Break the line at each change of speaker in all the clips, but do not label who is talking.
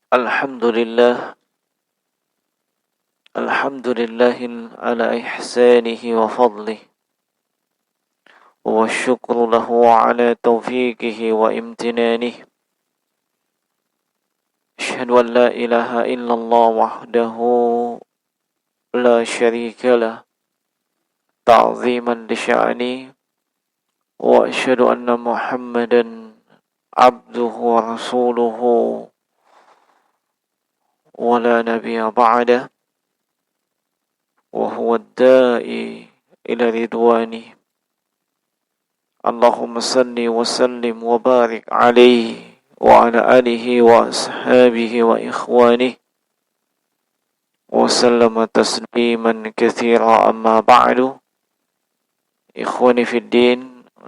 Alhamdulillah, alhamdulillahi ala ihsanihi wa fadlih, wa syukru lahu ala taufiqihi wa imtinanih. Asyhadu an la ilaha illallah wahdahu la syarika lah, ta'ziman li sya'ni, wa asyhadu anna Muhammadan abduhu wa rasuluhu wa la nabiyya ba'dah. وهو الداعي إلى رضوانه اللهم صل وسلم وبارك عليه وعلى آله وأصحابه وإخوانه وسلم تسليما كثيرا أما بعد إخواني في الدين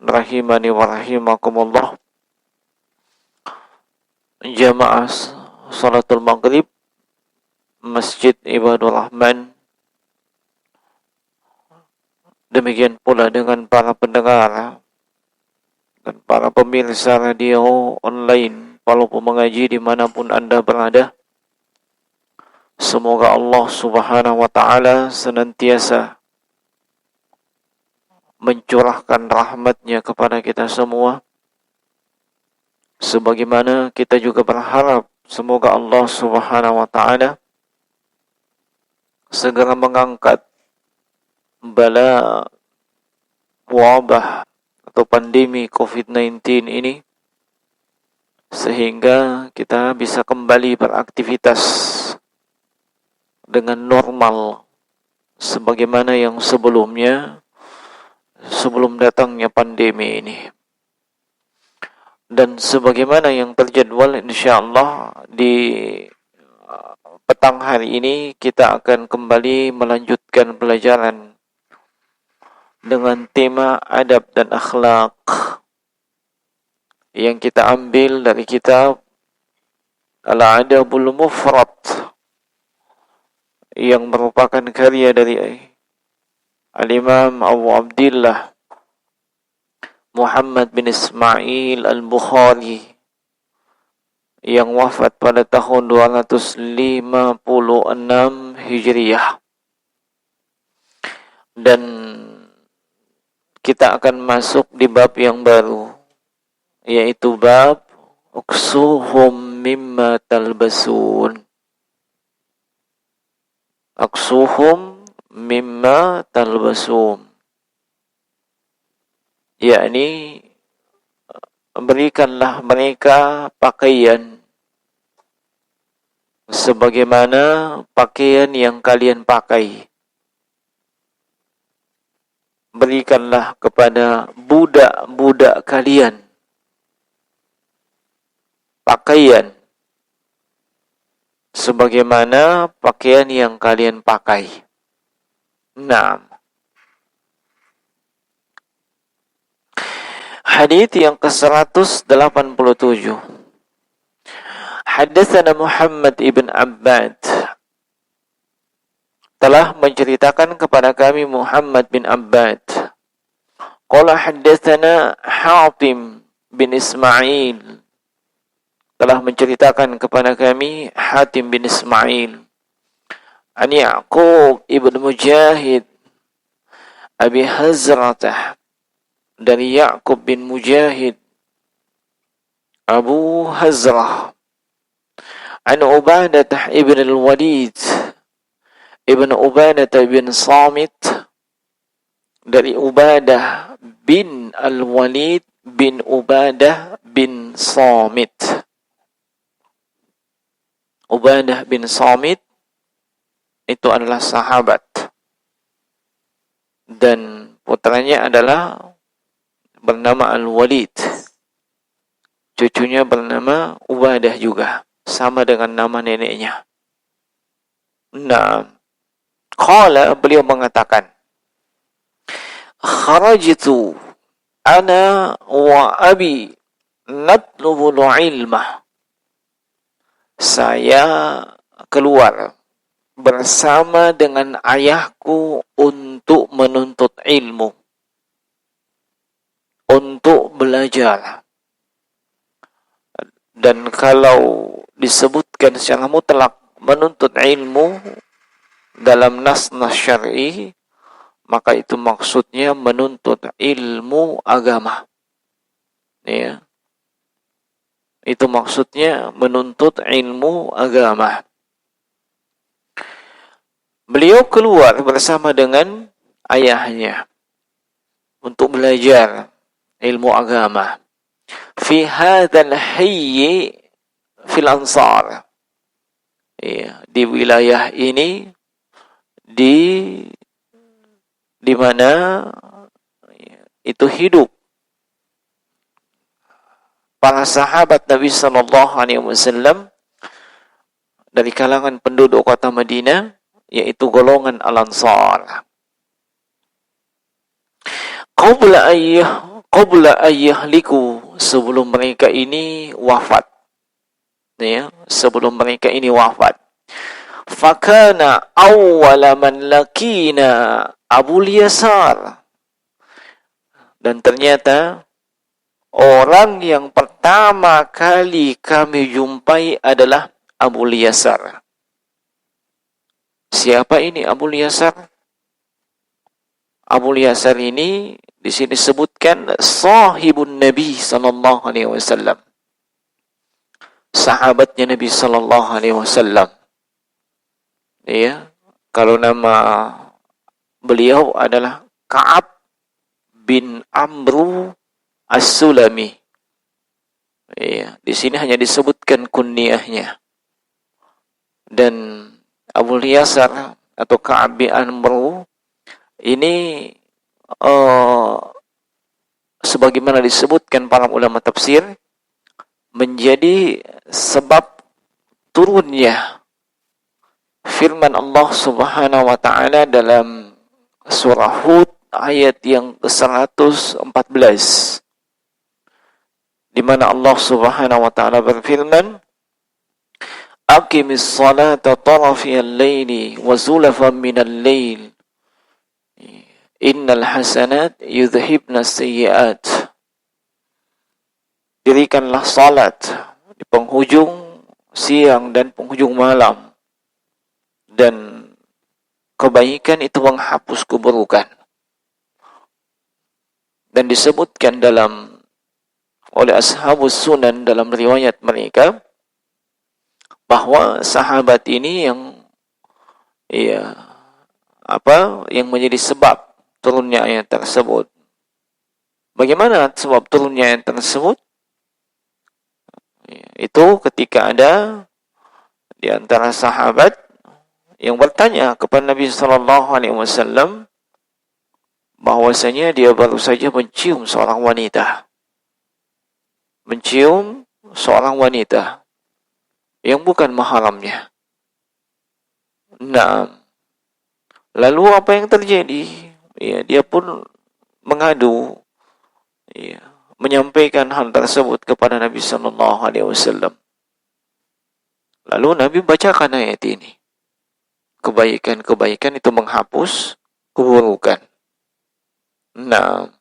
رحمني ورحمكم الله جماعة صلاة المغرب Masjid Ibadul Rahman. Demikian pula dengan para pendengar dan para pemirsa radio online, walaupun mengaji dimanapun Anda berada. Semoga Allah Subhanahu wa Ta'ala senantiasa mencurahkan rahmatnya kepada kita semua. Sebagaimana kita juga berharap semoga Allah Subhanahu wa Ta'ala segera mengangkat bala wabah atau pandemi COVID-19 ini, sehingga kita bisa kembali beraktivitas dengan normal sebagaimana yang sebelumnya, sebelum datangnya pandemi ini. Dan sebagaimana yang terjadwal, insyaallah di petang hari ini kita akan kembali melanjutkan pelajaran dengan tema adab dan akhlak yang kita ambil dari kitab Al-Adabul Mufrad yang merupakan karya dari Al-Imam Abu Abdillah Muhammad bin Ismail Al-Bukhari yang wafat pada tahun 256 Hijriah. Dan kita akan masuk di bab yang baru, yaitu bab Aksuhum mimma talbasun. Aksuhum mimma talbasun, yakni berikanlah mereka pakaian sebagaimana pakaian yang kalian pakai. Berikanlah kepada budak-budak kalian pakaian sebagaimana pakaian yang kalian pakai. Naam. Hadits yang ke-187. Haddatsana Muhammad ibn Abbad, telah menceritakan kepada kami Muhammad bin Abbad. Qala haddatsana Hatim bin Ismail, telah menceritakan kepada kami Hatim bin Ismail. An Ya'qub ibn Mujahid Abi Hazratah, dari Ya'qub bin Mujahid Abu Hazrah. An Ubadah ibn al-Walid Ibn Ubadah bin Samit, dari Ubadah bin Al-Walid bin Ubadah bin Samit. Ubadah bin Samit itu adalah sahabat, dan putranya adalah bernama Al-Walid. Cucunya bernama Ubadah juga, sama dengan nama neneknya. Nah, qala, beliau mengatakan, kharajtu ana wa abi natlubul ilmah. Saya keluar bersama dengan ayahku untuk menuntut ilmu, untuk belajar. Dan kalau disebut disebutkan secara mutlak menuntut ilmu dalam nas-nas syar'i, maka itu maksudnya menuntut ilmu agama. Ya. Itu maksudnya menuntut ilmu agama. Beliau keluar bersama dengan ayahnya untuk belajar ilmu agama. Fi hadzal hayy fil ansar. Ya, di wilayah ini di mana itu hidup para sahabat Nabi sallallahu alaihi wasallam dari kalangan penduduk kota Madinah, yaitu golongan Al-Ansar. Qabla ayyahliku, sebelum mereka ini wafat. Ya, sebelum mereka ini wafat. Fakana awwala man lakina Abul Yasar. Dan ternyata orang yang pertama kali kami jumpai adalah Abul Yasar. Siapa ini Abul Yasar? Abul Yasar ini di sini disebutkan sahibun Nabi sallallahu alaihi wasallam. Sahabatnya Nabi sallallahu alaihi wasallam. Ya, kalau nama beliau adalah Ka'ab bin Amru As-Sulami. Ya, di sini hanya disebutkan kunyahnya. Dan Abul Yasar atau Ka'ab bin Amru ini sebagaimana disebutkan para ulama tafsir, menjadi sebab turunnya firman Allah Subhanahu wa taala dalam surah Hud ayat yang ke-114, di mana Allah Subhanahu wa taala berfirman, aqimis salata tarafiyal laili wa zulafan minal lail innal hasanat yudhibna sayyi'at. Dirikanlah salat di penghujung siang dan penghujung malam, dan kebaikan itu menghapus keburukan. Dan disebutkan oleh ashabus sunan dalam riwayat mereka bahwa sahabat ini yang menjadi sebab turunnya ayat tersebut. Bagaimana sebab turunnya ayat tersebut? Itu ketika ada di antara sahabat yang bertanya kepada Nabi sallallahu alaihi wasallam bahwasanya dia baru saja mencium seorang wanita. Mencium seorang wanita yang bukan mahramnya. Nah, lalu apa yang terjadi? Ya, dia pun mengadu, ya, menyampaikan hal tersebut kepada Nabi sallallahu alaihi wasallam. Lalu Nabi bacakan ayat ini. Kebaikan-kebaikan itu menghapus keburukan. Nah,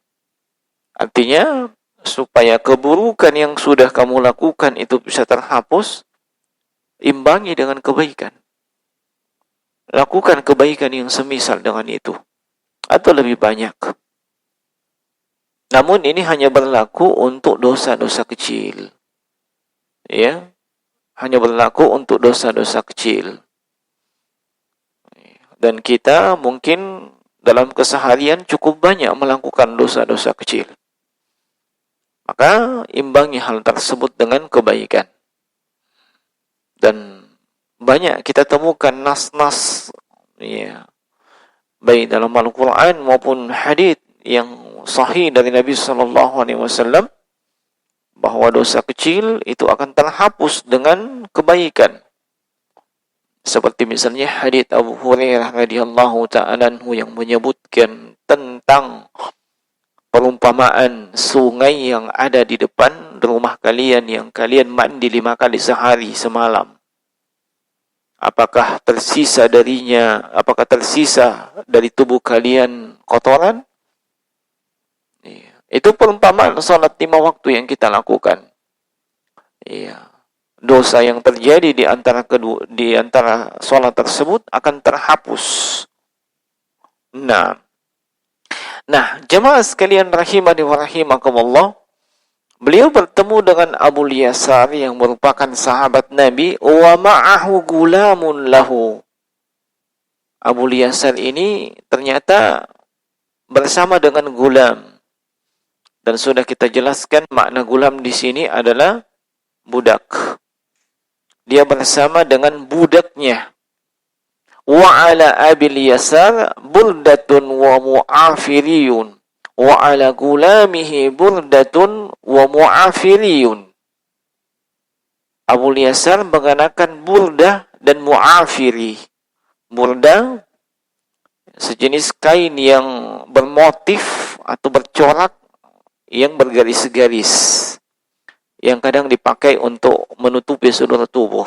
artinya supaya keburukan yang sudah kamu lakukan itu bisa terhapus, imbangi dengan kebaikan. Lakukan kebaikan yang semisal dengan itu, atau lebih banyak. Namun ini hanya berlaku untuk dosa-dosa kecil. Ya, hanya berlaku untuk dosa-dosa kecil. Dan kita mungkin dalam keseharian cukup banyak melakukan dosa-dosa kecil. Maka imbangi hal tersebut dengan kebaikan. Dan banyak kita temukan nas-nas, ya, baik dalam Al-Quran maupun hadits yang sahih dari Nabi sallallahu alaihi wasallam bahwa dosa kecil itu akan terhapus dengan kebaikan. Seperti misalnya hadits Abu Hurairah radhiyallahu ta'ala anhu yang menyebutkan tentang perumpamaan sungai yang ada di depan rumah kalian yang kalian mandi 5 kali sehari semalam. Apakah tersisa dari tubuh kalian kotoran? Itu perumpamaan salat 5 waktu yang kita lakukan. Iya. dosa yang terjadi di antara sholat tersebut akan terhapus. Nah, jemaah sekalian rahimani wa rahimakumullah, beliau bertemu dengan Abu Yasar yang merupakan sahabat Nabi, wa ma'ahu gulamun lahu. Abu Yasar ini ternyata bersama dengan gulam. Dan sudah kita jelaskan makna gulam di sini adalah budak. Dia bersama dengan budaknya. Wa ala Abil Yasar burdatun wa mu'afiriyun. Wa ala gulamihi burdatun wa mu'afiriyun. Abu Yasar mengenakan burdah dan mu'afiri. Burdah sejenis kain yang bermotif atau bercorak yang bergaris-garis, yang kadang dipakai untuk menutupi seluruh tubuh.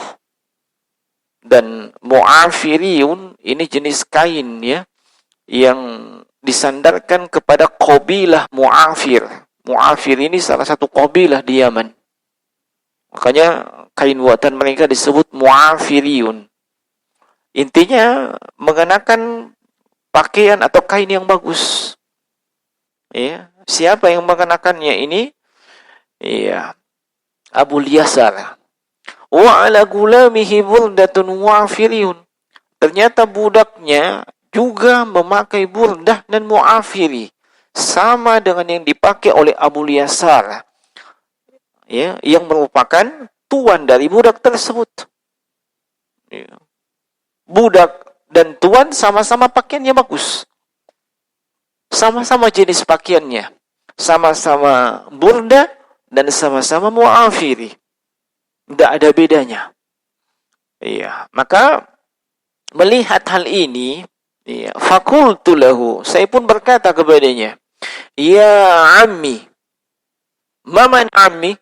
Dan mu'afiriyun ini jenis kain ya, yang disandarkan kepada qabilah Mu'afir. Mu'afir ini salah satu qabilah di Yaman. Makanya kain buatan mereka disebut mu'afiriyun. Intinya mengenakan pakaian atau kain yang bagus. Ya, siapa yang mengenakannya ini? Ya, Abu Yasar. Wa ala gulamihi burdatun mu'afiriyun. Ternyata budaknya juga memakai burdah dan mu'afiri, sama dengan yang dipakai oleh Abu Yasar, ya, yang merupakan tuan dari budak tersebut. Ya. Budak dan tuan sama-sama pakaiannya bagus, sama-sama jenis pakaiannya, sama-sama burdah dan sama-sama mu'afiri, tidak ada bedanya. Iya, maka melihat hal ini, ya, fakultu lahu, saya pun berkata kepadanya, ya ammi, maman ammi,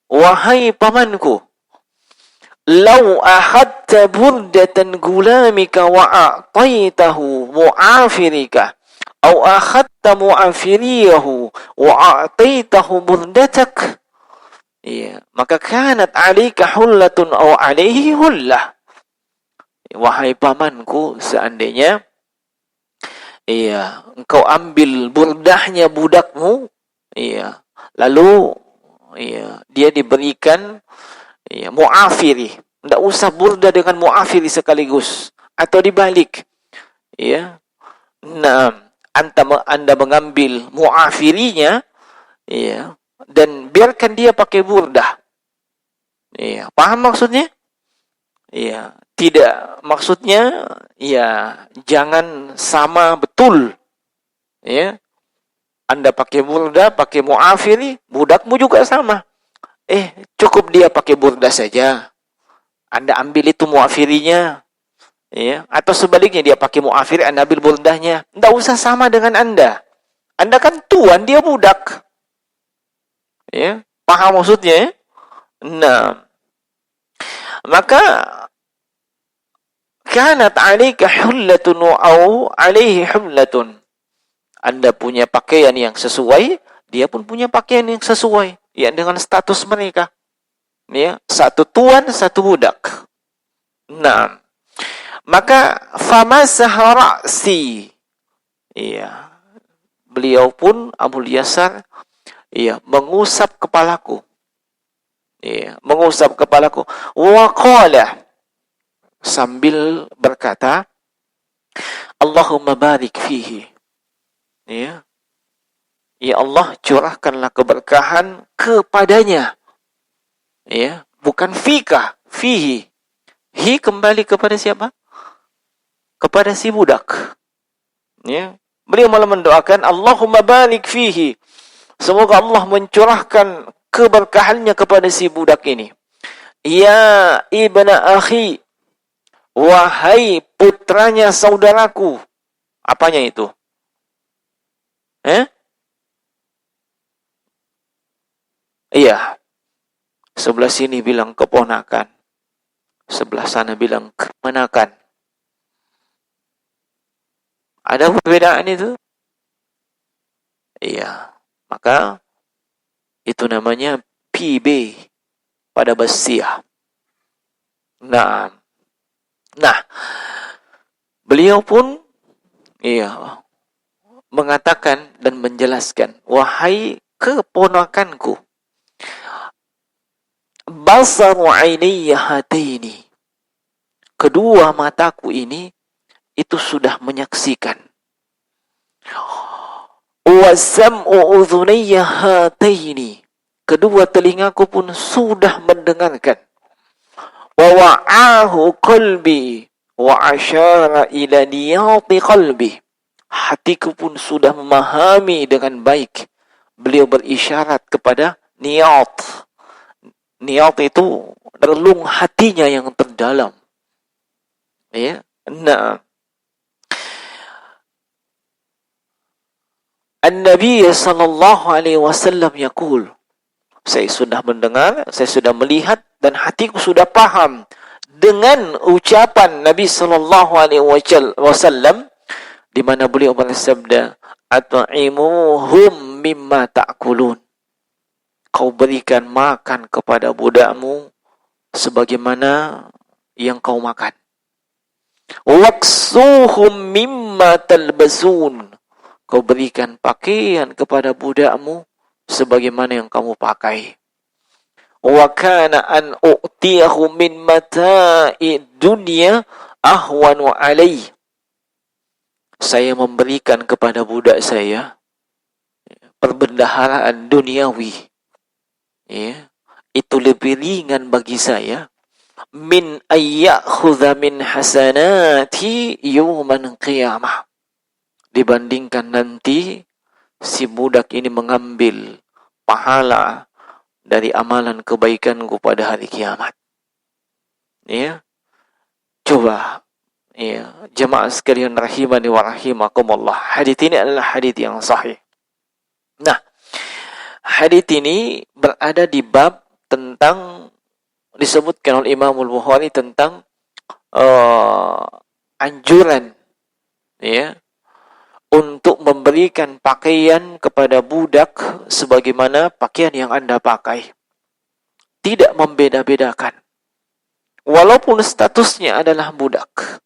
wahai pamanku, lau akhadta burdatan gulamika wa a'taitahu mu'afirika, au akhadta mu'afiriyahu wa a'taitahu burdatak, ya, maka kanat alika hullatun au alaihi hullah. Wahai pamanku, seandainya engkau ambil burdahnya budakmu, lalu dia diberikan mu'afiri, tidak usah burdah dengan mu'afiri sekaligus, atau dibalik, nah, anda mengambil mu'afirinya, dan biarkan dia pakai burdah. Paham maksudnya? Tidak, maksudnya jangan sama betul. Anda pakai burdah, pakai mu'afiri, budakmu juga sama. Cukup dia pakai burdah saja, Anda ambil itu mu'afirinya. Atau sebaliknya, dia pakai mu'afiri, Anda ambil burdahnya. Tidak usah sama dengan Anda. Anda kan tuan, dia budak. Paham maksudnya? Nah, maka kanat 'alaika hullatun au 'alaihi hullatun. Anda punya pakaian yang sesuai, dia pun punya pakaian yang sesuai, dengan status mereka. Satu tuan, satu budak. Nah, maka famasaha ra'si. Beliau pun Abu Yasar mengusap kepalaku. Mengusap kepalaku. Wa qala, sambil berkata, Allahumma barik fihi. Ya Allah, curahkanlah keberkahan kepadanya. Bukan fika, fihi. Hi kembali kepada siapa? Kepada si budak. Beliau malah mendoakan, Allahumma barik fihi. Semoga Allah mencurahkan keberkahannya kepada si budak ini. Ya ibna akhi, wahai putranya saudaraku. Apanya itu? Sebelah sini bilang keponakan, sebelah sana bilang kemenakan. Ada perbedaan itu? Maka itu namanya PB pada Basiyah. Nah, beliau pun mengatakan dan menjelaskan, wahai keponakanku, basaru ainiyya hataini, kedua mataku ini itu sudah menyaksikan, wa sam'u udhunayya hataini, kedua telingaku pun sudah mendengarkan, wa wa'ahu qalbi wa asyara ila niyati qalbi, hatiku pun sudah memahami dengan baik. Beliau berisyarat kepada niyat. Niyat itu relung hatinya yang terdalam. Ya. Nah, An-Nabi sallallahu alaihi wasallam yaqul, saya sudah mendengar, saya sudah melihat, dan hatiku sudah paham dengan ucapan Nabi sallallahu alaihi wasallam di mana beliau bersabda, at'imuhum mimma ta'kulun, kau berikan makan kepada budakmu sebagaimana yang kau makan. Waksuhum mimma talbasun, kau berikan pakaian kepada budakmu sebagaimana yang kamu pakai. Wa kana an u'tiyahu min mata'i dunya ahwanu alaihi, saya memberikan kepada budak saya perbendaharaan duniawi, itu lebih ringan bagi saya min ayyakhudha min hasanati yawman qiyamah, dibandingkan nanti si budak ini mengambil pahala dari amalan kebaikanku pada hari kiamat. Coba jemaah sekalian rahimani wa rahimakumullah, hadits ini adalah hadits yang sahih. Nah, hadits ini berada di bab tentang, disebutkan oleh Imam Al-Bukhari tentang anjuran untuk memberikan pakaian kepada budak sebagaimana pakaian yang Anda pakai. Tidak membeda-bedakan. Walaupun statusnya adalah budak.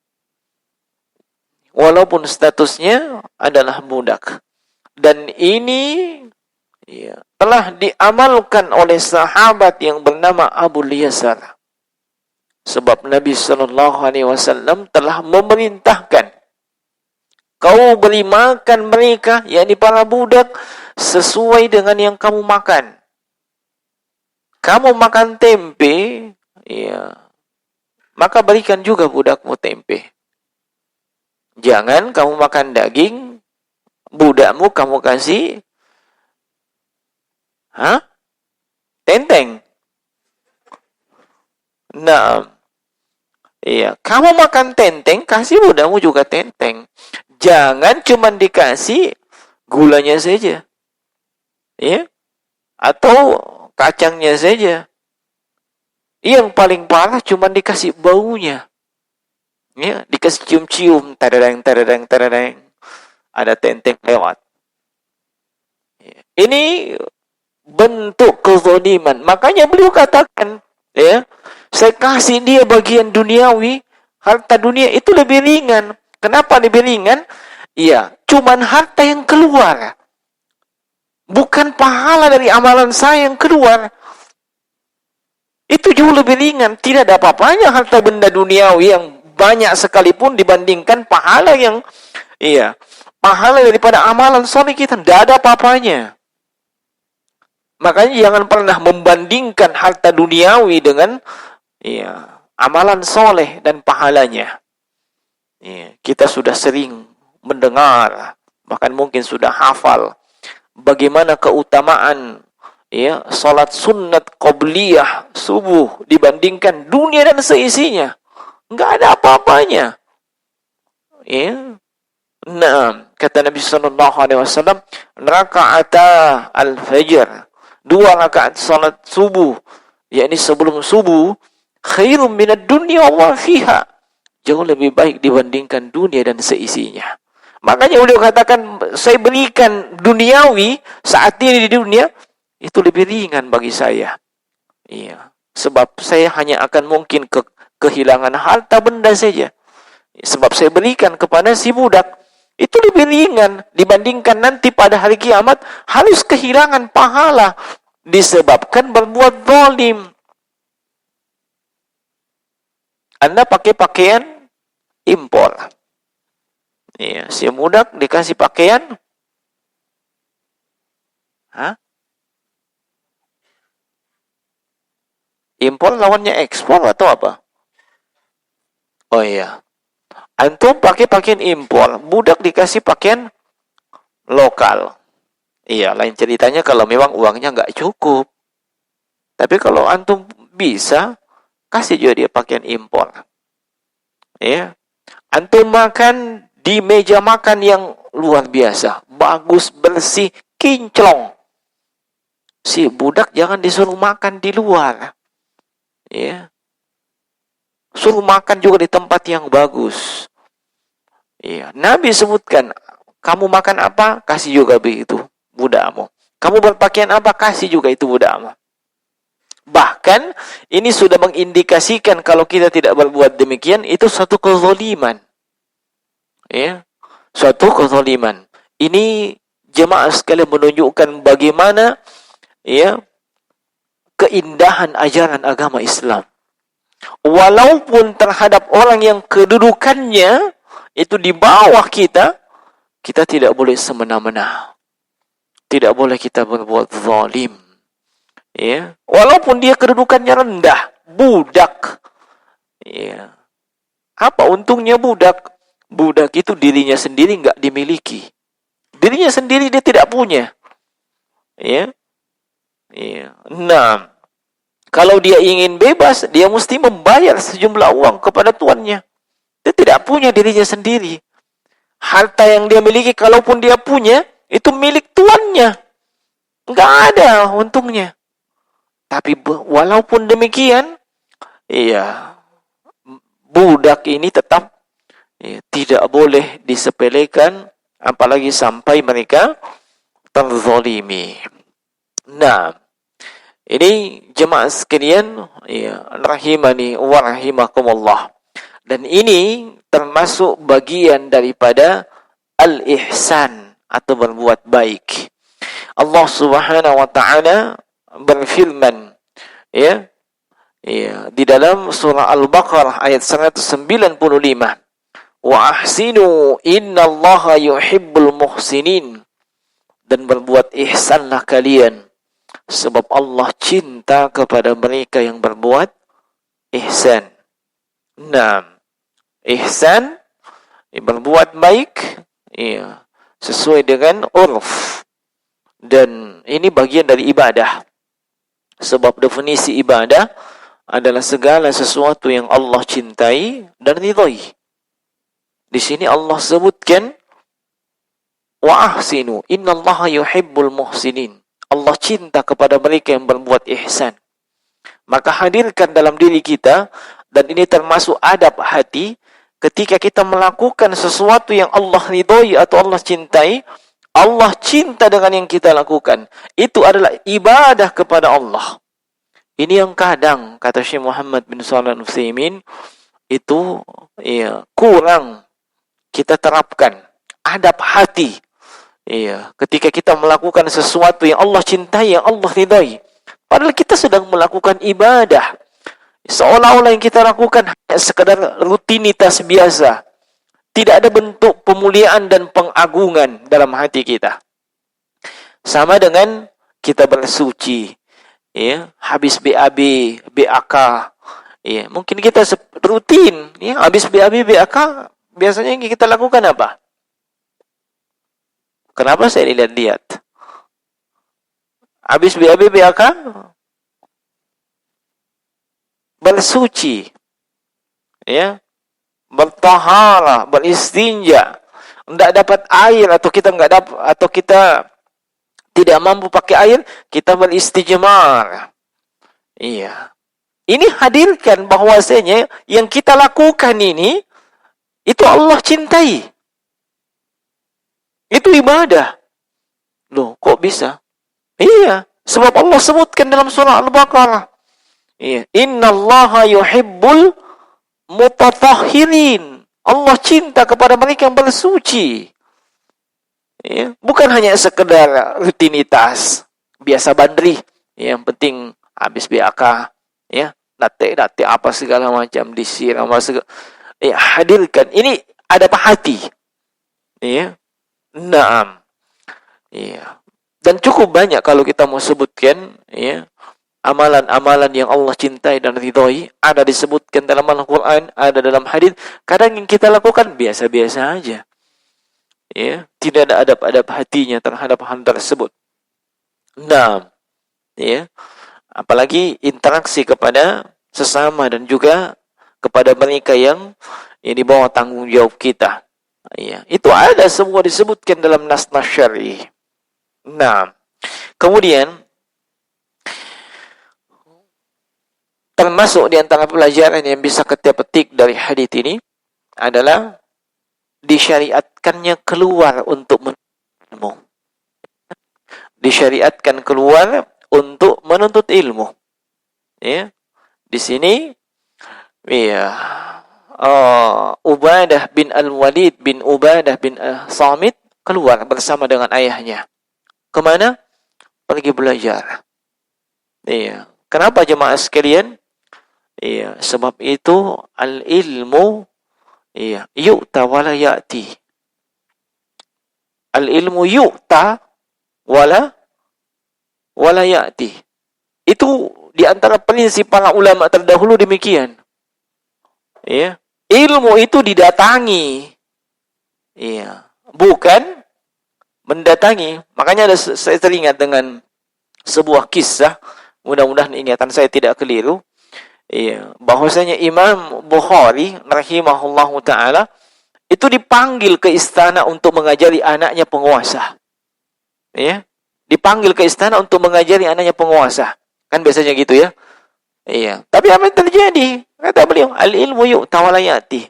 Walaupun statusnya adalah budak. Dan ini telah diamalkan oleh sahabat yang bernama Abu Yasar. Sebab Nabi SAW telah memerintahkan, kau beri makan mereka, yakni para budak, sesuai dengan yang kamu makan. Kamu makan tempe, maka berikan juga budakmu tempe. Jangan kamu makan daging, budakmu kamu kasih tenteng. Nah, kamu makan tenteng, kasih budakmu juga tenteng. Jangan cuma dikasih gulanya saja. Atau kacangnya saja. Yang paling parah cuma dikasih baunya. Dikasih cium-cium, tereng. Ada tenteng lewat. Ini bentuk kezaliman. Makanya beliau katakan, saya kasih dia bagian duniawi, harta dunia itu lebih ringan. Kenapa lebih ringan? Cuman harta yang keluar. Bukan pahala dari amalan saya yang keluar. Itu jauh lebih ringan. Tidak ada apa-apanya harta benda duniawi yang banyak sekalipun dibandingkan pahala yang pahala daripada amalan soleh kita. Tidak ada apa-apanya. Makanya jangan pernah membandingkan harta duniawi dengan amalan soleh dan pahalanya. Kita sudah sering mendengar, bahkan mungkin sudah hafal bagaimana keutamaan salat sunnat qabliyah subuh dibandingkan dunia dan seisinya. Enggak ada apa-apanya. Nah, kata Nabi sallallahu alaihi wasallam, raka'ata al-fajr, 2 rakaat salat subuh, yakni sebelum subuh, khairum minad dunya wa fiha, jauh lebih baik dibandingkan dunia dan seisinya. Makanya beliau katakan, saya berikan duniawi saat ini di dunia, itu lebih ringan bagi saya. Iya. Sebab saya hanya akan mungkin kehilangan harta benda saja. Sebab saya berikan kepada si budak. Itu lebih ringan dibandingkan nanti pada hari kiamat harus kehilangan pahala disebabkan berbuat zalim. Anda pakai pakaian impor. Iya, si budak dikasih pakaian. Hah? Impor lawannya ekspor atau apa? Oh iya. Antum pakai pakaian impor, budak dikasih pakaian lokal. Iya, lain ceritanya kalau memang uangnya nggak cukup. Tapi kalau antum bisa, kasih juga dia pakaian impor. Ya. Antum makan di meja makan yang luar biasa. Bagus, bersih, kinclong. Si budak jangan disuruh makan di luar. Ya. Suruh makan juga di tempat yang bagus. Iya, Nabi sebutkan, kamu makan apa, kasih juga begitu budakmu. Kamu berpakaian apa, kasih juga itu budakmu. Bahkan ini sudah mengindikasikan kalau kita tidak berbuat demikian itu suatu kezaliman. Ya, suatu kezaliman. Ini jemaah sekalian menunjukkan bagaimana ya keindahan ajaran agama Islam. Walaupun terhadap orang yang kedudukannya itu di bawah kita, kita tidak boleh semena-mena. Tidak boleh kita berbuat zalim. Ya, walaupun dia kedudukannya rendah, budak. Ya. Apa untungnya budak? Budak itu dirinya sendiri enggak dimiliki. Dirinya sendiri dia tidak punya. Ya. Ya. Nah, kalau dia ingin bebas, dia mesti membayar sejumlah uang kepada tuannya. Dia tidak punya dirinya sendiri. Harta yang dia miliki, kalaupun dia punya, itu milik tuannya. Enggak ada untungnya. Tapi walaupun demikian, iya, budak ini tetap tidak boleh disepelekan, apalagi sampai mereka terzalimi. Nah, ini jemaah sekalian, ya, rahimani wa rahimakumullah. Dan ini termasuk bagian daripada al-ihsan atau berbuat baik. Allah Subhanahu wa taala berfirman ya di dalam surah Al-Baqarah ayat 195, wa ahsinu innallaha yuhibbul muhsinin, dan berbuat ihsanlah kalian sebab Allah cinta kepada mereka yang berbuat ihsan. Nah, ihsan berbuat baik ya, sesuai dengan urf, dan ini bagian dari ibadah. Sebab definisi ibadah adalah segala sesuatu yang Allah cintai dan ridhai. Di sini Allah sebutkan wa ahsinu innallaha yuhibbul muhsinin. Allah cinta kepada mereka yang berbuat ihsan. Maka hadirkan dalam diri kita, dan ini termasuk adab hati, ketika kita melakukan sesuatu yang Allah ridhai atau Allah cintai, Allah cinta dengan yang kita lakukan, itu adalah ibadah kepada Allah. Ini yang kadang, kata Syekh Muhammad bin Shalih Al-Utsaimin, itu ya, kurang kita terapkan. Adab hati. Ya, ketika kita melakukan sesuatu yang Allah cintai, yang Allah ridhai, padahal kita sedang melakukan ibadah. Seolah-olah yang kita lakukan hanya sekedar rutinitas biasa. Tidak ada bentuk pemuliaan dan pengagungan dalam hati kita. Sama dengan kita bersuci, ya, habis BAB, BAK, ya, mungkin kita rutin, ya, habis BAB, BAK, biasanya yang kita lakukan apa? Kenapa saya lihat-lihat? Habis BAB, BAK, bersuci, ya, bertaharah, beristinja. Tidak dapat air atau kita enggak dapat, atau kita tidak mampu pakai air, kita beristijmar. Iya. Ini hadirkan bahwasanya yang kita lakukan ini itu Allah cintai. Itu ibadah. Loh, kok bisa? Iya, sebab Allah sebutkan dalam surah Al-Baqarah, Iya. Innallaha yuhibbul mutatahhirin. Allah cinta kepada mereka yang bersuci. Ya, bukan hanya sekedar rutinitas, biasa bandri, yang penting habis BAK, ya, nate apa segala macam disiram segala, ya, hadirkan. Ini ada hati. Ya. Naam. Ya. Dan cukup banyak kalau kita mau sebutkan, ya, amalan-amalan yang Allah cintai dan ridhoi, ada disebutkan dalam Al-Quran, ada dalam hadis. Kadang yang kita lakukan biasa-biasa aja. Ya, tidak ada adab-adab hatinya terhadap hal tersebut. Nah, ya, apalagi interaksi kepada sesama dan juga kepada mereka yang di bawah tanggung jawab kita. Ya, itu ada semua disebutkan dalam nas-nas syar'i. Nah, kemudian termasuk di antara pelajaran yang bisa kita petik dari hadis ini adalah disyariatkannya keluar untuk menuntut ilmu. Disyariatkan keluar untuk menuntut ilmu. Ya. Di sini ya, Ubadah bin Al-Walid bin Ubadah bin Samit keluar bersama dengan ayahnya. Kemana? Pergi belajar. Iya. Kenapa jemaah sekalian? Iya, sebab itu al-ilmu, iya, yu'ta wala ya'ti. Al-ilmu yu'ta wala ya'ti. Itu di antara prinsip para ulama terdahulu demikian. Ya. Ilmu itu didatangi. Iya, bukan mendatangi. Makanya saya teringat dengan sebuah kisah, mudah-mudahan ingatan saya tidak keliru. Iya, bahwasanya Imam Bukhari rahimahullahu taala itu dipanggil ke istana untuk mengajari anaknya penguasa. Ya, dipanggil ke istana untuk mengajari anaknya penguasa. Kan biasanya gitu ya. Iya, tapi apa yang terjadi? Kata beliau, al-ilmu yu'ta wa la ya'ti.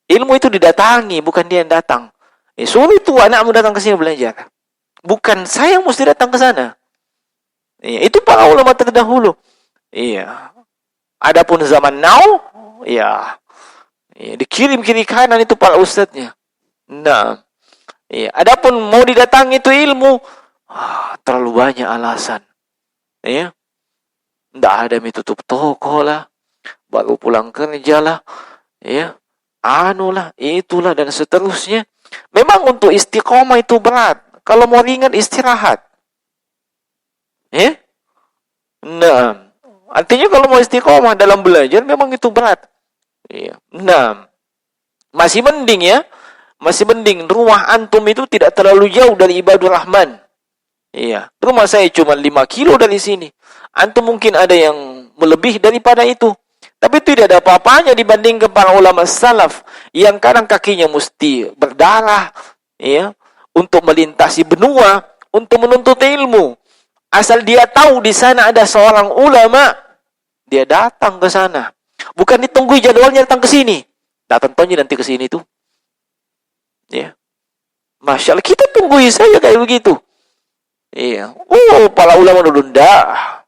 Ilmu itu didatangi, bukan dia yang datang. Suruh itu anakmu datang ke sini belajar. Bukan saya yang mesti datang ke sana. Iya, itu para ulama terdahulu. Iya. Adapun zaman now, ya, dikirim kiri kanan itu para ustadznya. Nah, ya, adapun mau didatangi itu ilmu, terlalu banyak alasan. Ya, tidak ada tutup toko lah, baru pulang kerja lah, ya, anulah, itulah dan seterusnya. Memang untuk istiqomah itu berat. Kalau mau ringan istirahat. Ya, nah. Artinya kalau mau istiqomah dalam belajar memang itu berat. Iya. Nah, masih mending ya. Masih mending rumah antum itu tidak terlalu jauh dari Ibadur Rahman. Iya. Rumah saya cuma 5 kilo dari sini. Antum mungkin ada yang melebih daripada itu. Tapi tidak ada apa-apanya dibandingkan para ulama salaf yang kadang kakinya mesti berdarah, ya, untuk melintasi benua, untuk menuntut ilmu. Asal dia tahu di sana ada seorang ulama, dia datang ke sana. Bukan ditunggu jadwalnya datang ke sini. Datang tanya nanti ke sini tuh. Ya. Masya Allah, kita tungguin saja kayak begitu. Iya. Para ulama dulu dah.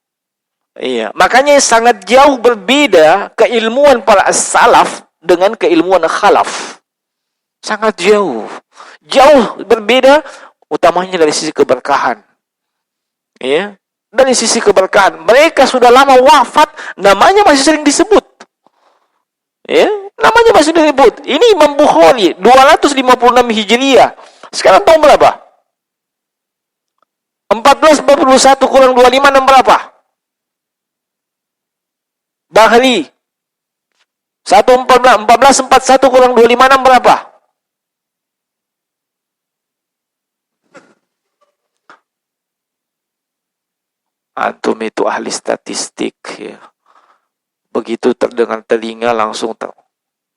Iya. Makanya sangat jauh berbeda keilmuan para as-salaf dengan keilmuan khalaf. Sangat jauh. Jauh berbeda, utamanya dari sisi keberkahan. Ya, dari sisi keberkahan. Mereka sudah lama wafat, namanya masih sering disebut. Ya, namanya masih disebut. Ini Imam Bukhari, 256 Hijriah. Sekarang tahun berapa? 1441 kurang 25, 6 berapa? Bahri. 1441 kurang 25, 6 berapa? Antum itu ahli statistik, ya. Begitu terdengar telinga langsung tahu.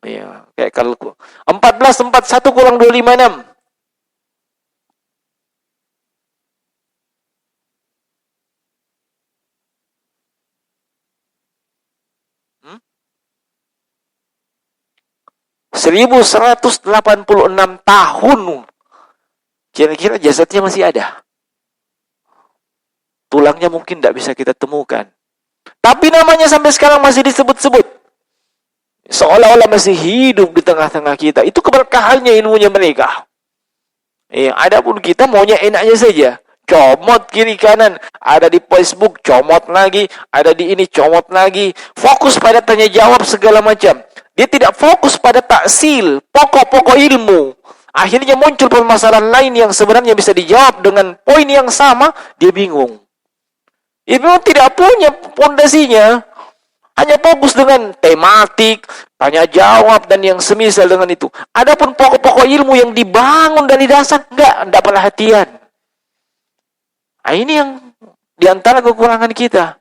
Ya, kayak kalau 1441 kurang 256. 1186 tahun. Kira-kira jasadnya masih ada. Tulangnya mungkin tidak bisa kita temukan. Tapi namanya sampai sekarang masih disebut-sebut. Seolah-olah masih hidup di tengah-tengah kita. Itu keberkahannya ilmunya mereka. Adapun kita maunya enaknya saja. Comot kiri kanan, ada di Facebook comot lagi, ada di ini comot lagi, fokus pada tanya jawab segala macam. Dia tidak fokus pada taksil, pokok-pokok ilmu. Akhirnya muncul permasalahan lain yang sebenarnya bisa dijawab dengan poin yang sama, dia bingung. Dia memang tidak punya pondasinya, hanya fokus dengan tematik, tanya jawab dan yang semisal dengan itu. Adapun pokok-pokok ilmu yang dibangun dari dasar enggak perhatian. Nah, ini yang diantara kekurangan kita.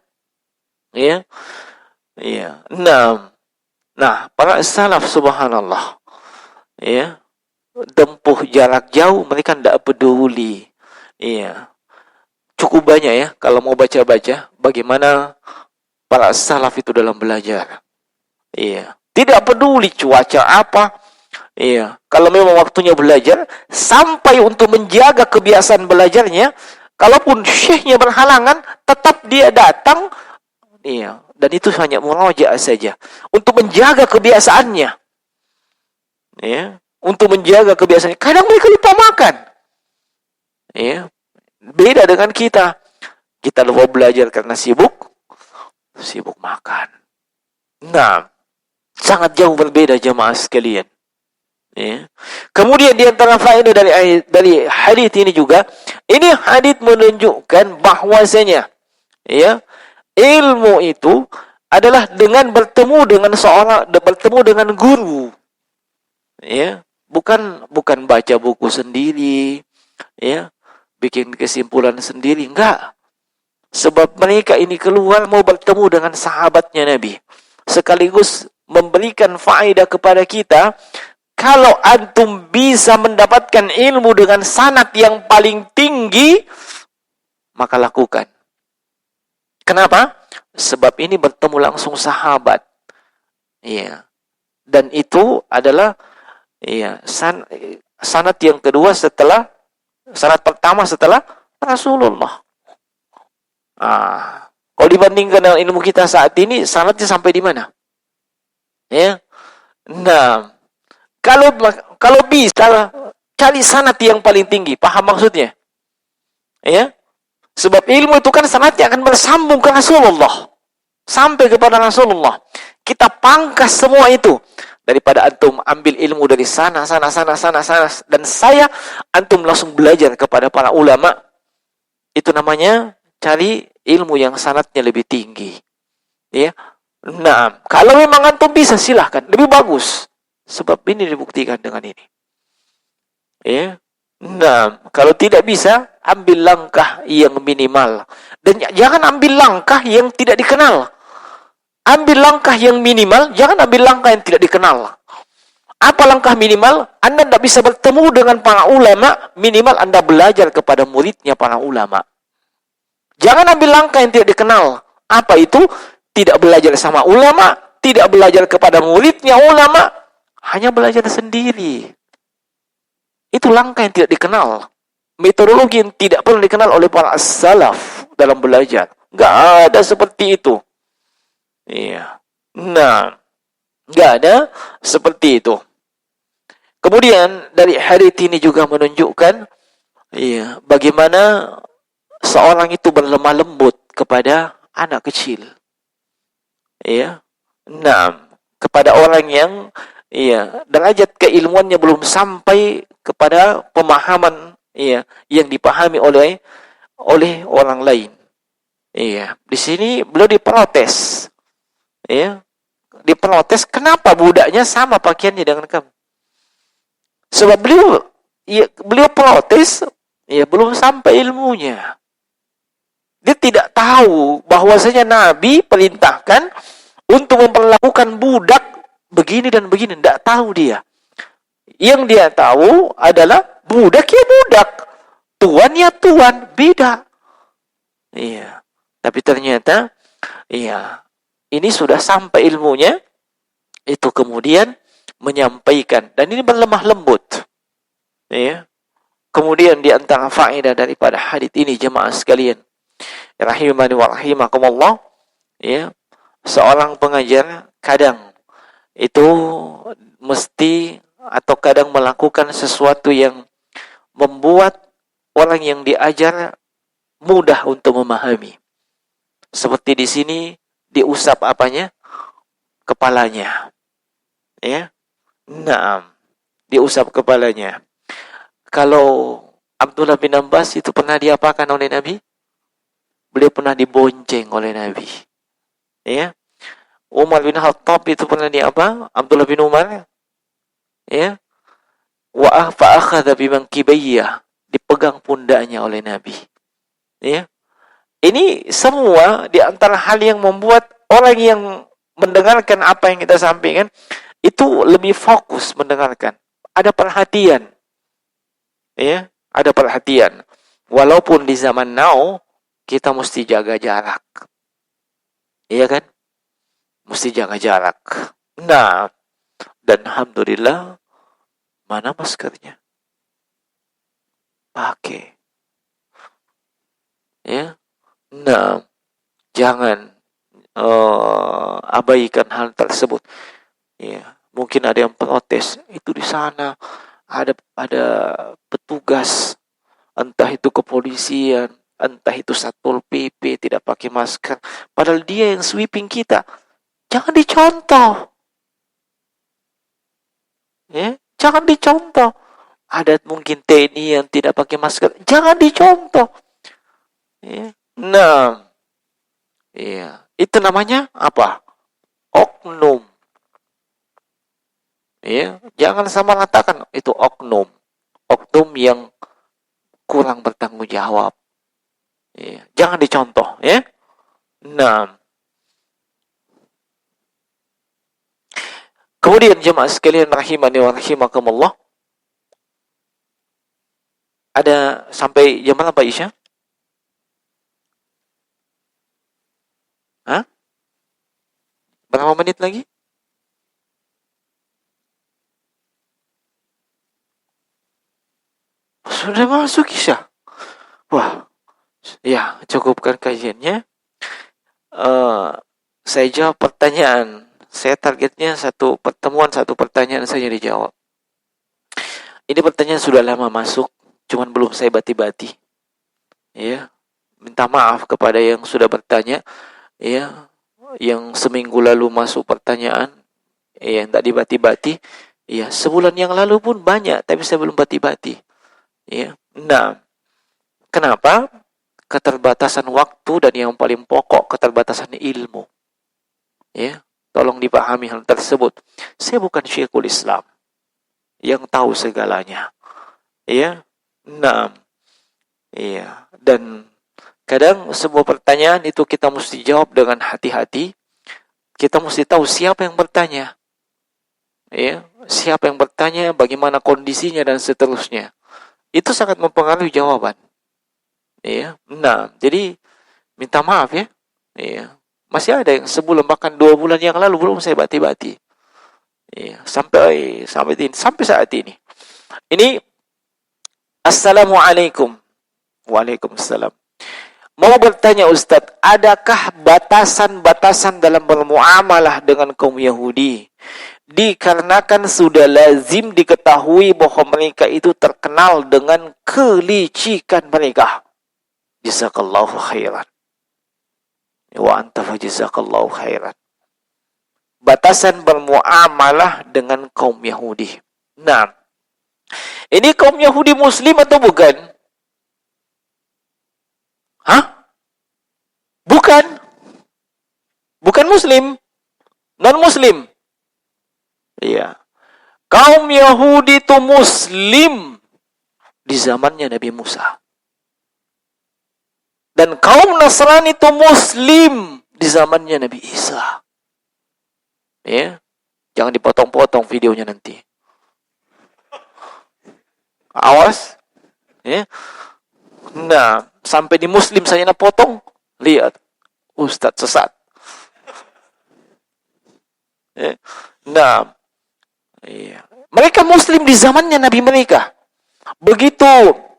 Ya. Ya. Nah, para salaf subhanallah. Ya. Tempuh jarak jauh mereka tidak peduli. Ya. Cukup banyak ya kalau mau baca-baca bagaimana para salaf itu dalam belajar. Iya. Tidak peduli cuaca apa. Iya. Kalau memang waktunya belajar, sampai untuk menjaga kebiasaan belajarnya, kalaupun syekhnya berhalangan, tetap dia datang. Iya. Dan itu hanya murajaah saja. Untuk menjaga kebiasaannya. Iya. Untuk menjaga kebiasaannya. Kadang mereka lupa makan. Iya. Beda dengan kita. Kita lupa belajar karena sibuk makan. Nah, sangat jauh berbeda jamaah sekalian. Ya. Kemudian di antara faedah dari hadis ini juga, ini hadis menunjukkan bahwasanya ya, ilmu itu adalah dengan bertemu dengan guru. Ya, bukan baca buku sendiri, ya, bikin kesimpulan sendiri, enggak. Sebab mereka ini keluar mau bertemu dengan sahabatnya Nabi. Sekaligus memberikan faedah kepada kita, kalau antum bisa mendapatkan ilmu dengan sanad yang paling tinggi, maka lakukan. Kenapa? Sebab ini bertemu langsung sahabat. Iya. Dan itu adalah sanad yang kedua sanad pertama setelah Rasulullah. Kalau dibandingkan dengan ilmu kita saat ini, sanadnya sampai di mana? Ya. Nah, kalau bisa cari sanad yang paling tinggi, paham maksudnya? Ya. Sebab ilmu itu kan sanadnya akan bersambung ke Rasulullah, sampai kepada Rasulullah. Kita pangkas semua itu daripada antum ambil ilmu dari sana dan antum langsung belajar kepada para ulama. Itu namanya cari ilmu yang sanadnya lebih tinggi. Ya. Nah, kalau memang antum bisa silahkan, lebih bagus. Sebab ini dibuktikan dengan ini. Ya. Nah, kalau tidak bisa, ambil langkah yang minimal. Dan jangan ambil langkah yang tidak dikenal. Ambil langkah yang minimal, jangan ambil langkah yang tidak dikenal. Apa langkah minimal? Anda tidak bisa bertemu dengan para ulama, minimal Anda belajar kepada muridnya para ulama. Jangan ambil langkah yang tidak dikenal. Apa itu? Tidak belajar sama ulama, tidak belajar kepada muridnya ulama, hanya belajar sendiri. Itu langkah yang tidak dikenal. Metodologi yang tidak pernah dikenal oleh para salaf dalam belajar. Enggak ada seperti itu. Iya. Nah, enggak ada seperti itu. Kemudian dari hadits ini juga menunjukkan bagaimana seorang itu berlemah lembut kepada anak kecil. Ya. Nah, kepada orang yang derajat keilmuannya belum sampai kepada pemahaman yang dipahami oleh orang lain. Di sini beliau diprotes. Diprotes, kenapa budaknya sama pakaiannya dengan kamu? Sebab beliau protes, belum sampai ilmunya. Dia tidak tahu bahwasanya Nabi perintahkan untuk memperlakukan budak begini dan begini. Tidak tahu dia. Yang dia tahu adalah budak ya budak, tuan ya tuan, beda. Tapi ternyata, ini sudah sampai ilmunya, itu kemudian menyampaikan. Dan ini berlemah lembut. Kemudian di antara faedah daripada hadits ini jemaah sekalian, rahimani wa rahimakumullah, Ya, seorang pengajar kadang itu mesti atau kadang melakukan sesuatu yang membuat orang yang diajar mudah untuk memahami. Seperti di sini diusap apanya? Kepalanya. Ya. Naam, diusap kepalanya. Kalau Abdullah bin Abbas itu pernah diapakan oleh Nabi? Beliau pernah dibonceng oleh Nabi. Ya. Umar bin Khattab itu pernah diapa? Abdullah bin Umar. Ya. Wa fa'akhadha bimankibayya, dipegang pundaknya oleh Nabi. Ya. Ini semua di antara hal yang membuat orang yang mendengarkan apa yang kita sampaikan itu lebih fokus mendengarkan. Ada perhatian. Ya, ada perhatian. Walaupun di zaman now kita mesti jaga jarak. Iya kan? Mesti jaga jarak. Nah, dan alhamdulillah mana maskernya? Pakai. Ya. Nah, jangan abaikan hal tersebut. Ya, mungkin ada yang protes, itu di sana ada petugas, entah itu kepolisian, entah itu Satpol PP tidak pakai masker, padahal dia yang sweeping kita. Jangan dicontoh. Ya, jangan dicontoh. Ada mungkin TNI yang tidak pakai masker, jangan dicontoh. Ya. Nah, iya, itu namanya apa? Oknum. Ya, jangan sama katakan itu oknum. Oknum yang kurang bertanggung jawab. Ya, jangan dicontoh, ya. Nah, kemudian jemaah sekalian rahimani wa rahimakumullah, ada sampai jam berapa Isya? Hah? Berapa menit lagi? Sudah masuk Isya. Wah, ya cukupkan kajiannya. Saya jawab pertanyaan. Saya targetnya satu pertanyaan saja dijawab. Ini pertanyaan sudah lama masuk, cuman belum saya bati-bati. Ya, minta maaf kepada yang sudah bertanya. Ya, yang seminggu lalu masuk pertanyaan, ya tidak dibati-bati. Ya, sebulan yang lalu pun banyak, tapi saya belum bati-bati. Ya, nah, kenapa? Keterbatasan waktu dan yang paling pokok keterbatasan ilmu. Ya, tolong dipahami hal tersebut. Saya bukan Syekhul Islam yang tahu segalanya. Ya, nah, iya, dan kadang sebuah pertanyaan itu kita mesti jawab dengan hati-hati. Kita mesti tahu siapa yang bertanya. Ya, siapa yang bertanya, bagaimana kondisinya dan seterusnya. Itu sangat mempengaruhi jawaban. Ya, nah, jadi minta maaf ya. Ya, masih ada yang sebulan bahkan 2 bulan yang lalu belum saya bati-bati. Ya, sampai saat ini. Ini Assalamualaikum. Waalaikumsalam. Mau bertanya Ustadz, adakah batasan-batasan dalam bermuamalah dengan kaum Yahudi? Dikarenakan sudah lazim diketahui bahwa mereka itu terkenal dengan kelicikan mereka. Jazakallahu khairan. Wa anta fa jazakallahu khairan. Batasan bermuamalah dengan kaum Yahudi. Nah, ini kaum Yahudi Muslim atau bukan? Hah? Bukan. Bukan Muslim. Non-Muslim. Iya. Kaum Yahudi itu Muslim di zamannya Nabi Musa. Dan kaum Nasrani itu Muslim di zamannya Nabi Isa. Ya. Jangan dipotong-potong videonya nanti. Awas. Ya. Nah, sampai di Muslim saya nak potong, lihat Ustadz sesat. Ya. Nah, iya. Mereka Muslim di zamannya Nabi mereka. Begitu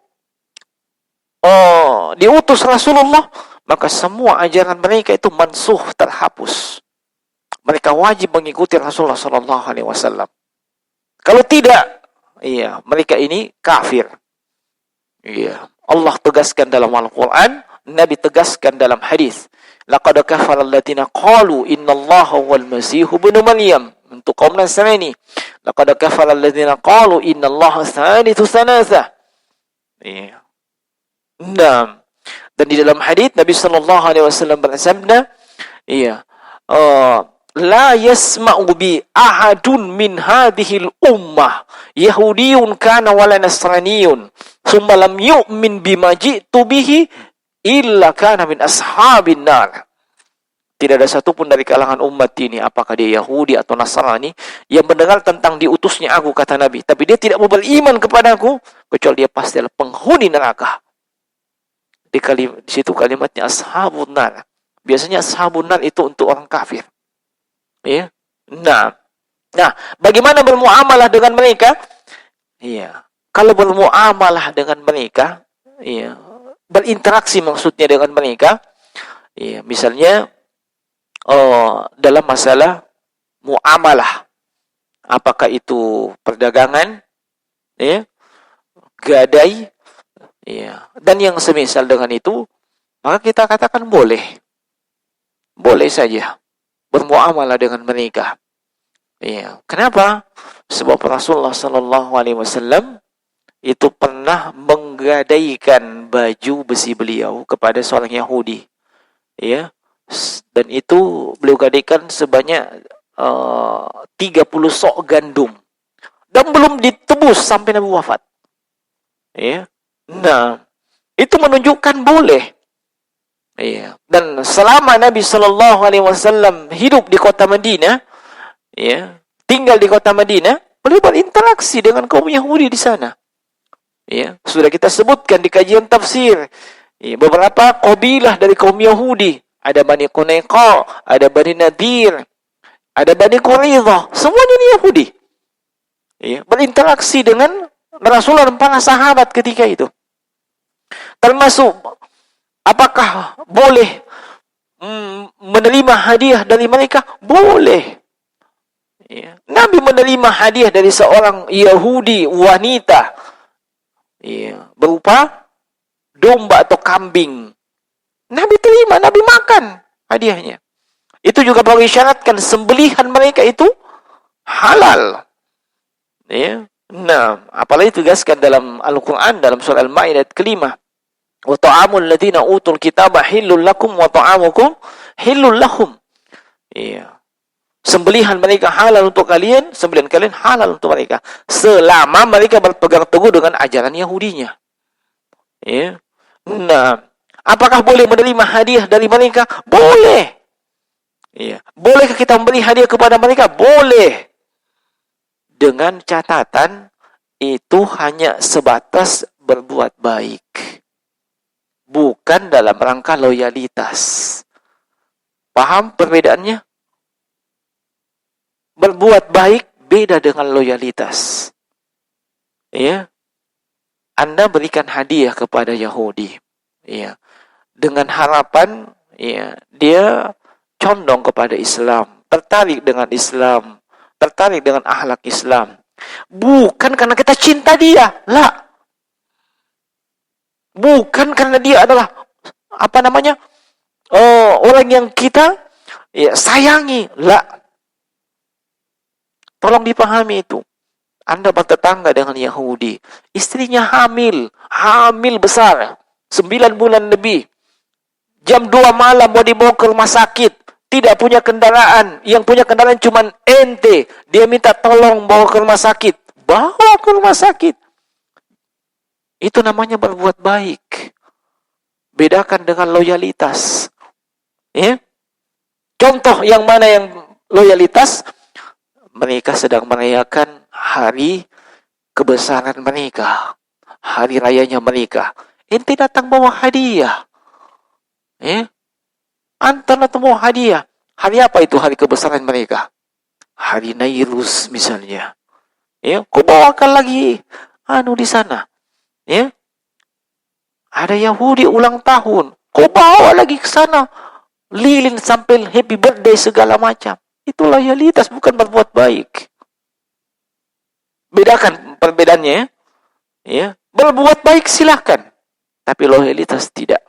diutus Rasulullah, maka semua ajaran mereka itu mansuh, terhapus. Mereka wajib mengikuti Rasulullah sallallahu alaihi wasallam. Kalau tidak, mereka ini kafir. Allah tegaskan dalam Al-Qur'an, Nabi tegaskan dalam hadis. Laqad kafara alladziina qalu innallaha wal masiihu ibnu Maryam. Untuk kaum Nasrani. Laqad kafara alladziina qalu innallaha tsalitsu tsalatsa. Nah, dan di dalam hadis Nabi sallallahu alaihi wasallam bersabda, la yasma'u bi ahadun min hadhil ummah yahudiyyun kana wala nasraniyun thumma lam yu'min bima ji'tu bihi illa kana min ashabin nar. Tidak ada satupun dari kalangan umat ini, apakah dia Yahudi atau Nasrani, yang mendengar tentang diutusnya aku, kata Nabi, tapi dia tidak mau beriman kepadaku, kecuali dia pasti adalah penghuni neraka. Di situ kalimatnya ashabun nar. Biasanya ashabun nar itu untuk orang kafir. Nah, bagaimana bermuamalah dengan mereka? Kalau bermuamalah dengan mereka, berinteraksi maksudnya dengan mereka, misalnya dalam masalah muamalah, apakah itu perdagangan, gadai, dan yang semisal dengan itu, maka kita katakan boleh saja bermuamalah dengan mereka. Kenapa? Sebab Rasulullah sallallahu alaihi wasallam itu pernah menggadaikan baju besi beliau kepada seorang Yahudi. Dan itu beliau gadaikan sebanyak 30 sok gandum. Dan belum ditebus sampai Nabi wafat. Nah, itu menunjukkan boleh. Dan selama Nabi sallallahu alaihi wasallam hidup di kota Madinah, tinggal di kota Madinah, beliau berinteraksi dengan kaum Yahudi di sana. Sudah kita sebutkan di kajian tafsir, beberapa kabilah dari kaum Yahudi, ada Bani Qunaiqa, ada Bani Nadir, ada Bani Quraidah, semuanya ini Yahudi. Berinteraksi dengan Rasulullah dan para sahabat ketika itu. Termasuk apakah boleh menerima hadiah dari mereka? Boleh. Nabi menerima hadiah dari seorang Yahudi wanita, berupa domba atau kambing. Nabi terima, Nabi makan hadiahnya. Itu juga mengisyaratkan sembelihan mereka itu halal. Nah, apalagi tegaskan dalam Al-Quran, dalam surah Al-Ma'idah kelima. Wa ta'amul ladzina utul kitaba hillul lakum wa ta'amukum hillul lahum. Sembelihan mereka halal untuk kalian, sembelihan kalian halal untuk mereka, selama mereka berpegang teguh dengan ajaran Yahudinya. Nah, apakah boleh menerima hadiah dari mereka? Boleh. Bolehkah kita memberi hadiah kepada mereka? Boleh. Dengan catatan itu hanya sebatas berbuat baik, bukan dalam rangka loyalitas. Paham perbedaannya? Berbuat baik beda dengan loyalitas. Anda berikan hadiah kepada Yahudi, dengan harapan, dia condong kepada Islam, tertarik dengan Islam, tertarik dengan akhlak Islam. Bukan karena kita cinta dia, lah. Bukan karena dia adalah orang yang kita sayangi, lah. Tolong dipahami itu. Anda bertetangga dengan Yahudi, istrinya hamil besar, 9 bulan lebih. Jam 2 malam mau dibawa ke rumah sakit, tidak punya kendaraan, yang punya kendaraan cuma ente. Dia minta tolong bawa ke rumah sakit, bawa ke rumah sakit. Itu namanya berbuat baik. Bedakan dengan loyalitas. Contoh yang mana yang loyalitas? Mereka sedang merayakan hari kebesaran mereka, hari rayanya mereka. Ente datang bawa hadiah. Antar datang bawa hadiah. Hari apa itu hari kebesaran mereka? Hari Nairus misalnya. Kau bawakan lagi di sana. Ada Yahudi ulang tahun. Kau bawa lagi ke sana, lilin sampai happy birthday segala macam. Itu loyalitas, bukan berbuat baik. Bedakan perbedaannya ya. Ya, berbuat baik silahkan, tapi loyalitas tidak.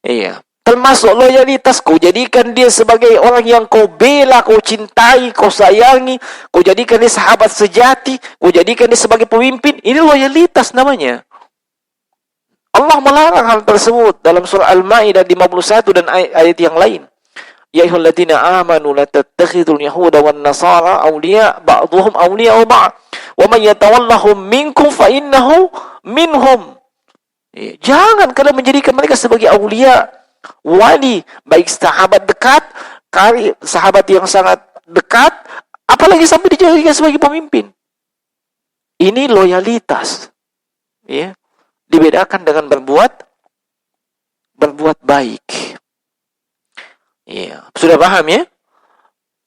Iya. Termasuk loyalitas, kau jadikan dia sebagai orang yang kau bela, kau cintai, kau sayangi, kau jadikan dia sahabat sejati, kau jadikan dia sebagai pemimpin. Ini loyalitas namanya. Allah melarang hal tersebut dalam surah Al-Maidah 51 dan ayat yang lain. Ya ayyuhalladzina amanu la tattakhidul yahuda wan nasara awliya ba'dhum awliya ba'd wa man yatawallahum minkum fa innahu minhum. Jangan kalian menjadikan mereka sebagai aulia, wali, baik sahabat dekat, sahabat yang sangat dekat, apalagi sampai dijadikan sebagai pemimpin. Ini loyalitas. Ya. Dibedakan dengan berbuat baik. Ya. Sudah paham ya?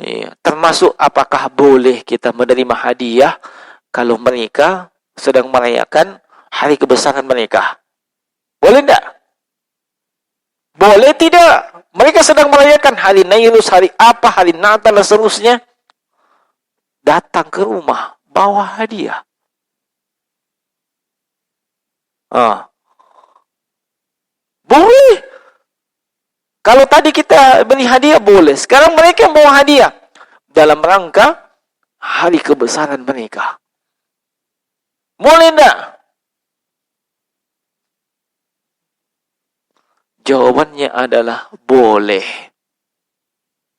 Ya. Termasuk apakah boleh kita menerima hadiah kalau mereka sedang merayakan hari kebesaran mereka? Boleh tidak? Boleh tidak? Mereka sedang merayakan hari Nairus, hari apa, hari Natal dan seterusnya. Datang ke rumah, bawa hadiah. Boleh. Kalau tadi kita beri hadiah, boleh. Sekarang mereka yang bawa hadiah dalam rangka hari kebesaran mereka. Boleh tidak? Jawabannya adalah boleh.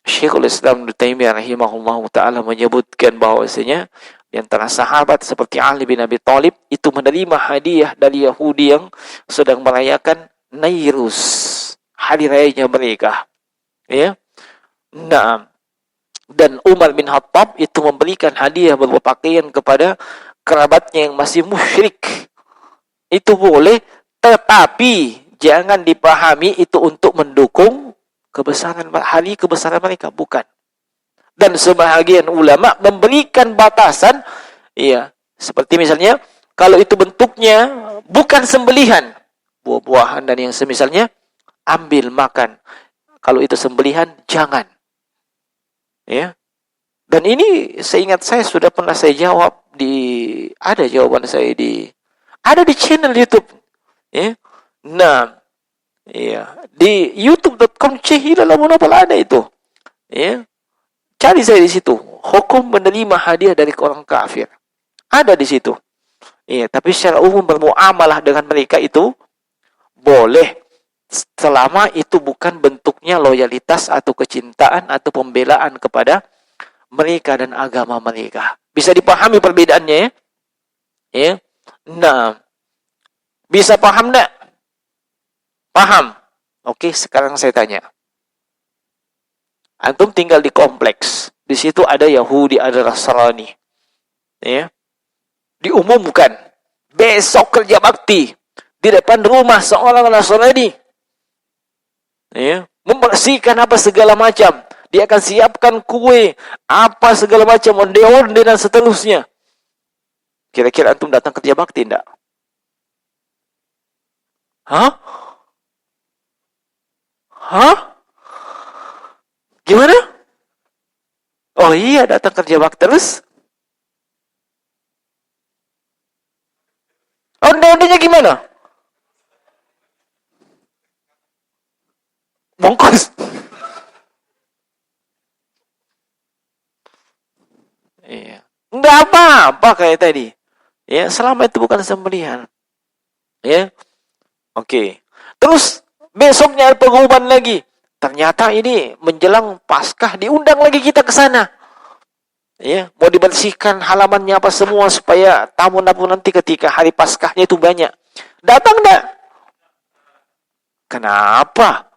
Syekhul Islam Ibnu Taimiyah rahimahullahu taala menyebutkan bahwasanya di antara sahabat seperti Ali bin Abi Thalib itu menerima hadiah dari Yahudi yang sedang merayakan Nairus, hari rayanya mereka. Ya. Nah, dan Umar bin Khattab itu memberikan hadiah berupa pakaian kepada kerabatnya yang masih musyrik. Itu boleh, tetapi jangan dipahami itu untuk mendukung hari kebesaran mereka, bukan. Dan sebahagian ulama memberikan batasan, ya, seperti misalnya kalau itu bentuknya bukan sembelihan, buah-buahan dan yang semisalnya, ambil makan. Kalau itu sembelihan, jangan. Ya. Dan ini seingat saya sudah pernah saya jawab ada jawaban saya ada di channel YouTube. Ya. Nah, ya, di youtube.com/chehilalamunapal ada itu. Ya. Cari saya di situ. Hukum menerima hadiah dari orang kafir. Ada di situ. Ya, tapi secara umum bermuamalah dengan mereka itu boleh selama itu bukan bentuknya loyalitas atau kecintaan atau pembelaan kepada mereka dan agama mereka. Bisa dipahami perbedaannya ya? Ya. Nah, bisa paham enggak? Paham? Oke, sekarang saya tanya. Antum tinggal di kompleks. Di situ ada Yahudi, ada Nasrani. Ya. Diumumkan besok kerja bakti di depan rumah seorang Nasrani. Ya, membersihkan apa segala macam. Dia akan siapkan kue, apa segala macam, onde-onde dan seterusnya. Kira-kira antum datang kerja bakti enggak? Hah? Gimana? Oh iya, datang kerja bakti terus. Onde-ondenya gimana? Bungkus. Iya. Enggak apa-apa kayak tadi. Ya, selama itu bukan sembelihan. Ya. Oke. Terus besoknya ada pengumuman lagi. Ternyata ini menjelang Paskah, diundang lagi kita ke sana. Ya, mau dibersihkan halamannya apa semua supaya tamu-tamu nanti ketika hari Paskahnya itu banyak. Datang enggak? Kenapa?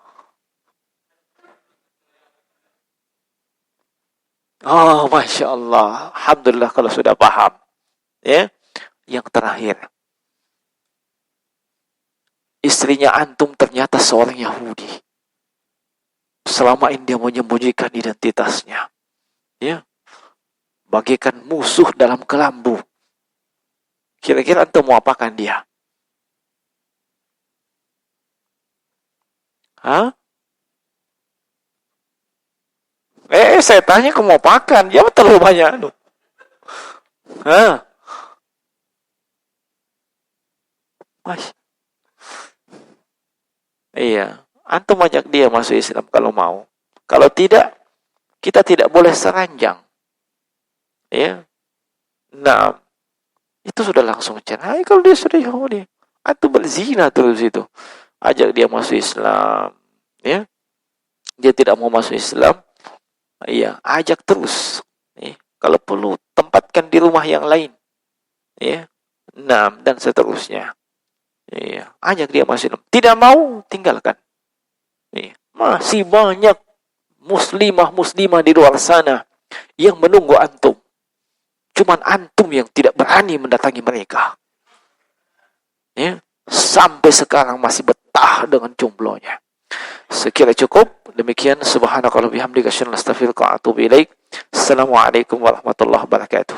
Oh, Masya Allah. Alhamdulillah kalau sudah paham. Ya. Yang terakhir. Istrinya antum ternyata seorang Yahudi. Selama ini dia menyembunyikan identitasnya. Ya. Bagaikan musuh dalam kelambu. Kira-kira antum mau apakan dia? Hah? Saya tanya kamu mau makan, ya terlalu banyak. Hah? Mas, iya. Antum ajak dia masuk Islam kalau mau. Kalau tidak, kita tidak boleh seranjang. Ya. Nah, itu sudah langsung cerai kalau dia sudah Yahudi. Antum berzina terus itu. Ajak dia masuk Islam. Ya. Dia tidak mau masuk Islam. Iya, ajak terus. Kalau perlu, tempatkan di rumah yang lain. Ya. Nah, dan seterusnya. Iya, ajak dia masuk Islam. Tidak mau, tinggalkan. Iya. Masih banyak muslimah-muslimah di luar sana yang menunggu antum. Cuman antum yang tidak berani mendatangi mereka. Ya. Sampai sekarang masih betah dengan jomblonya. Sekira cukup. Demikian subhanakallahumma bihamdika asyhadu an la ilaha illa anta astaghfiruka wa atubu ilaik. Assalamualaikum warahmatullahi wabarakatuh.